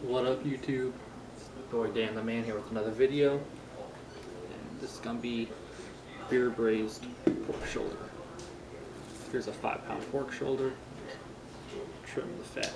What up, YouTube? It's your boy Dan the Man here with another video. And this is gonna be beer braised pork shoulder. Here's a 5-pound pork shoulder. Trim the fat.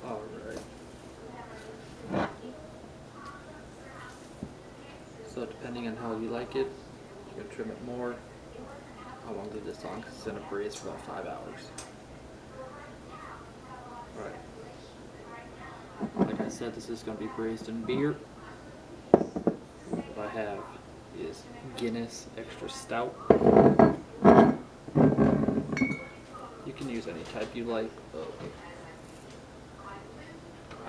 Alright. So depending on how you like it, you can trim it more. I won't leave this on because it's gonna braise for about 5 hours. Alright. Like I said, this is gonna be braised in beer. What I have is Guinness extra stout. You can use any type you like, but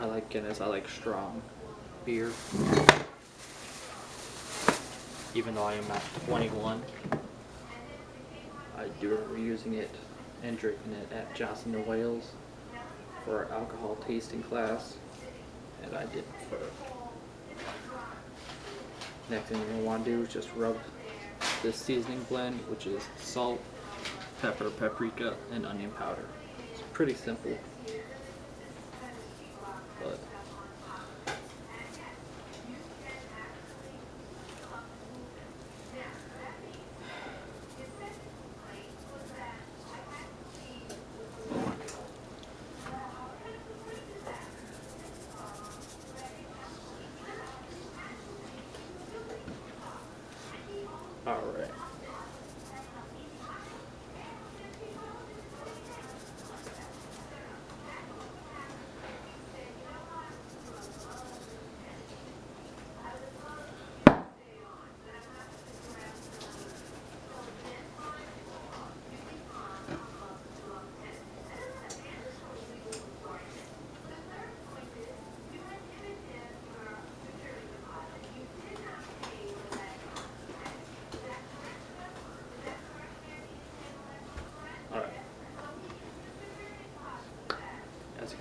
I like Guinness. I like strong beer. Even though I am not 21, I do remember using it and drinking it at Johnson & Wales for our alcohol tasting class, and I did prefer it. Next thing you're going to want to do is just rub this seasoning blend, which is salt, pepper, paprika, and onion powder. It's pretty simple, but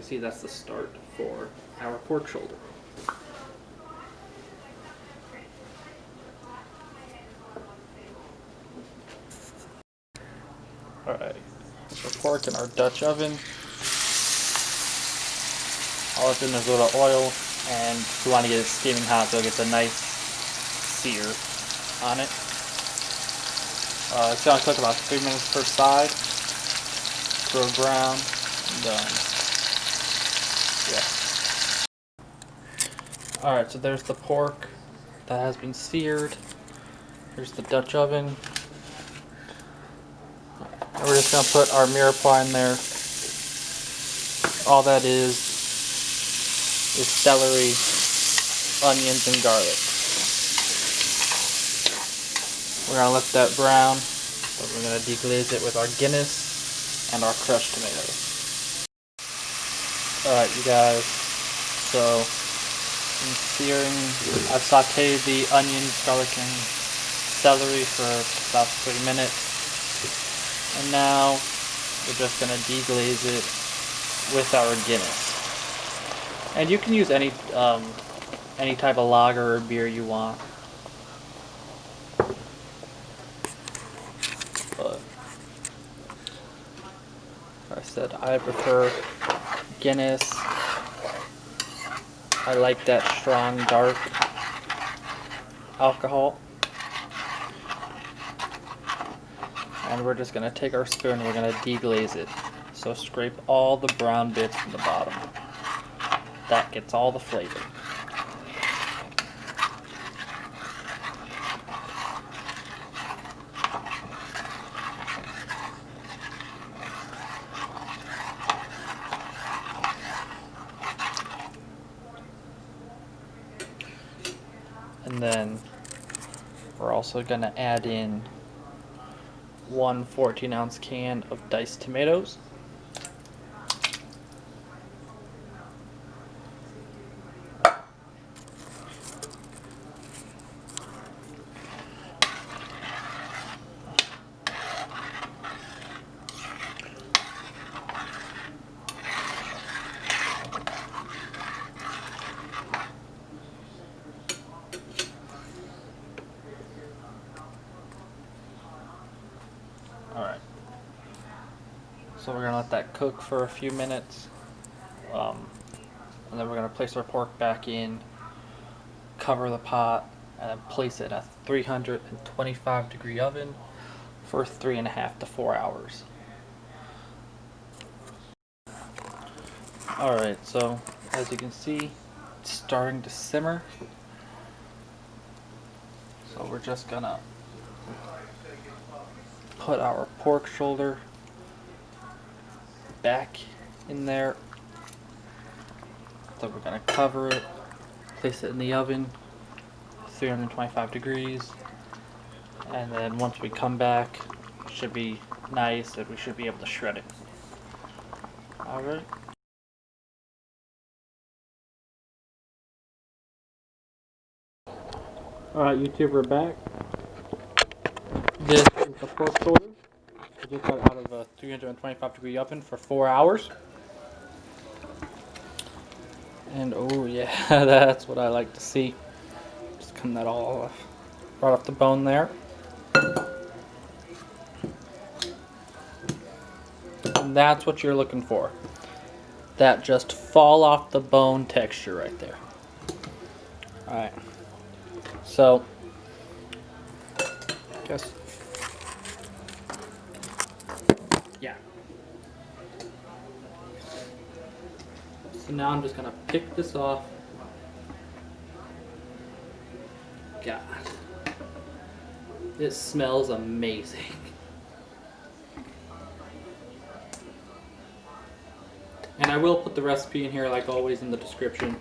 see, that's the start for our pork shoulder. Alright, the pork in our Dutch oven. All it's in is a little oil, and we want to get it steaming hot so it gets a nice sear on it. It's going to cook about 3 minutes per side, go brown, and yeah. Alright, so there's the pork that has been seared. Here's the Dutch oven. And we're just going to put our mirepoix in there. All that is celery, onions, and garlic. We're going to let that brown, but we're going to deglaze it with our Guinness and our crushed tomatoes. Alright, you guys, so I'm searing, I've sauteed the onions, garlic, and celery for about 3 minutes. And now we're just going to deglaze it with our Guinness. And you can use any type of lager or beer you want. But like I said, I prefer Guinness. I like that strong, dark alcohol. And we're just going to take our spoon and we're going to deglaze it. So scrape all the brown bits from the bottom. That gets all the flavor. And then we're also going to add in one 14-ounce can of diced tomatoes. Alright, so we're going to let that cook for a few minutes, and then we're going to place our pork back in, cover the pot, and then place it at a 325 degree oven for 3.5 to 4 hours. Alright, so as you can see, it's starting to simmer, so we're just going to put our pork shoulder back in there. So we're going to cover it, place it in the oven, 325 degrees, and then once we come back, it should be nice and we should be able to shred it. Alright. Alright, YouTube, we're back. This is the pork shoulder. We just got it out of a 325 degree oven for 4 hours. And oh yeah, that's what I like to see. Just come that all off, right off the bone there. And that's what you're looking for. That just fall off the bone texture right there. Alright. So, guess. Yeah. So now I'm just gonna pick this off. God. It smells amazing. And I will put the recipe in here, like always, in the description.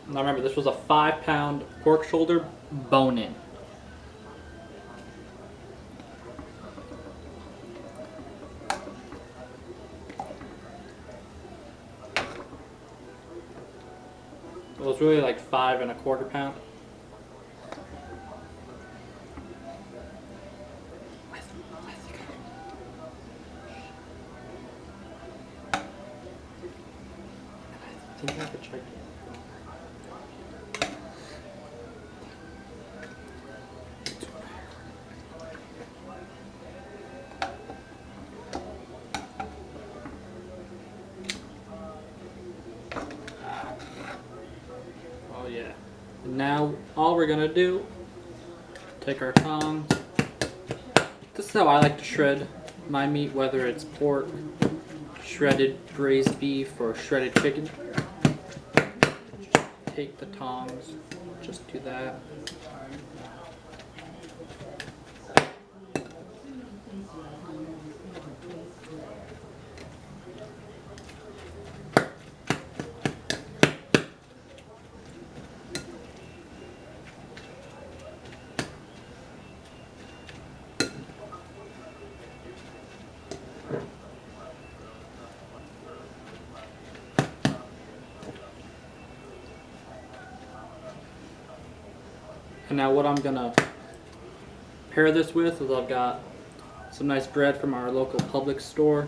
Now remember, this was a 5-pound pork shoulder bone-in. It was really like 5 1/4 pound. Can you have a check? Oh yeah. And now all we're gonna do, take our tongs. This is how I like to shred my meat, whether it's pork, shredded braised beef, or shredded chicken. Just take the tongs, just do that. And now what I'm gonna pair this with is I've got some nice bread from our local Publix store.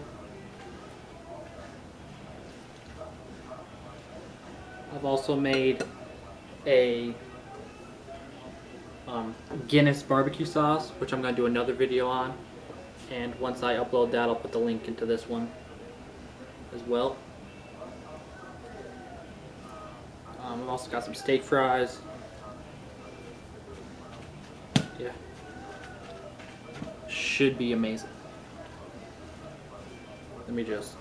I've also made a Guinness barbecue sauce, which I'm gonna do another video on. And once I upload that, I'll put the link into this one as well. I've also got some steak fries. Yeah. Should be amazing. Let me just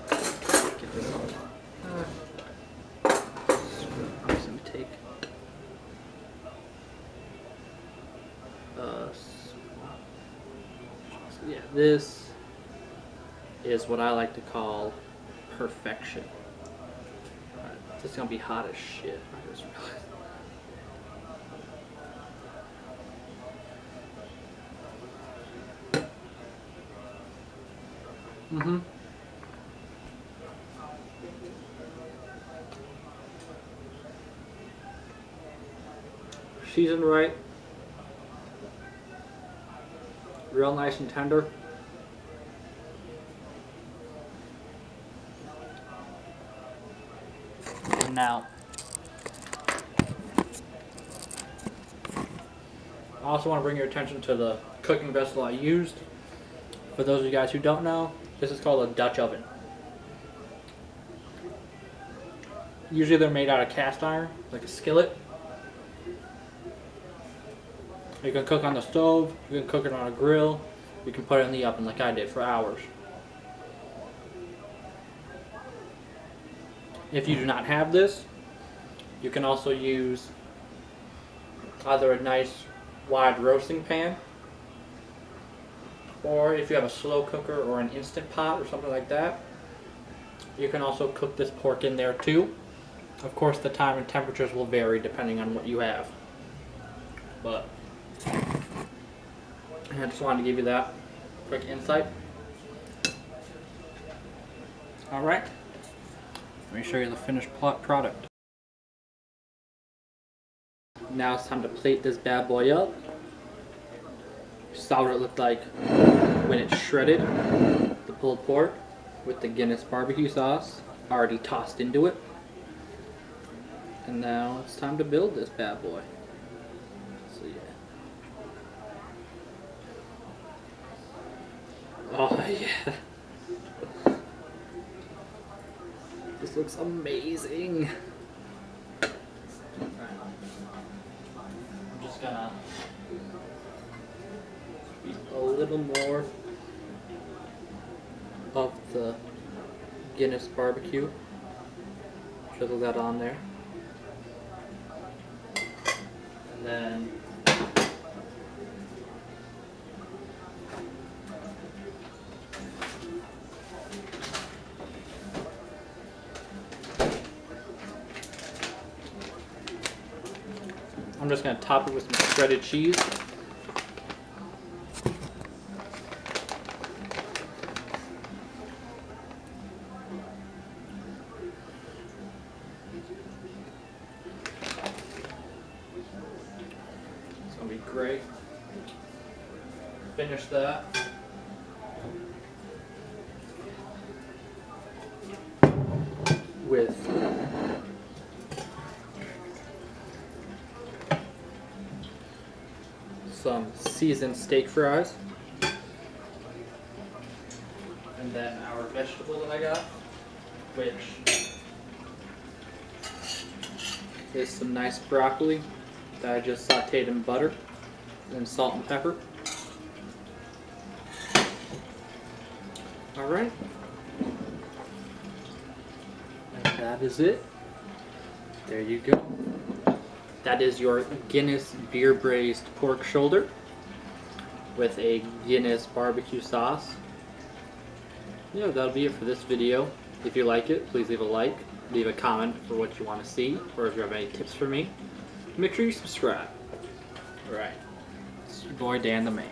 get this on. Some take. Yeah, this is what I like to call perfection. Alright, this is gonna be hot as shit. I just realized. Seasoned right. Real nice and tender. And now, I also want to bring your attention to the cooking vessel I used. For those of you guys who don't know, this is called a Dutch oven. Usually they're made out of cast iron, like a skillet. You can cook on the stove, you can cook it on a grill, you can put it in the oven like I did for hours. If you do not have this, you can also use either a nice wide roasting pan, or if you have a slow cooker or an instant pot or something like that, you can also cook this pork in there too. Of course, the time and temperatures will vary depending on what you have. But I just wanted to give you that quick insight. Alright, let me show you the finished product. Now it's time to plate this bad boy up. You saw what it looked like when it's shredded, the pulled pork with the Guinness barbecue sauce already tossed into it. And now it's time to build this bad boy. So yeah. Oh yeah. This looks amazing. I'm just gonna beat a little more of the Guinness barbecue. Drizzle that on there. And then I'm just going to top it with some shredded cheese. It's going to be great. Finish that. with some seasoned steak fries. And then our vegetable that I got, which is some nice broccoli that I just sauteed in butter and salt and pepper. Alright. And that is it. There you go. That is your Guinness beer-braised pork shoulder with a Guinness barbecue sauce. Yeah, that'll be it for this video. If you like it, please leave a like, leave a comment for what you want to see, or if you have any tips for me. Make sure you subscribe. Alright, it's your boy Dan the Man.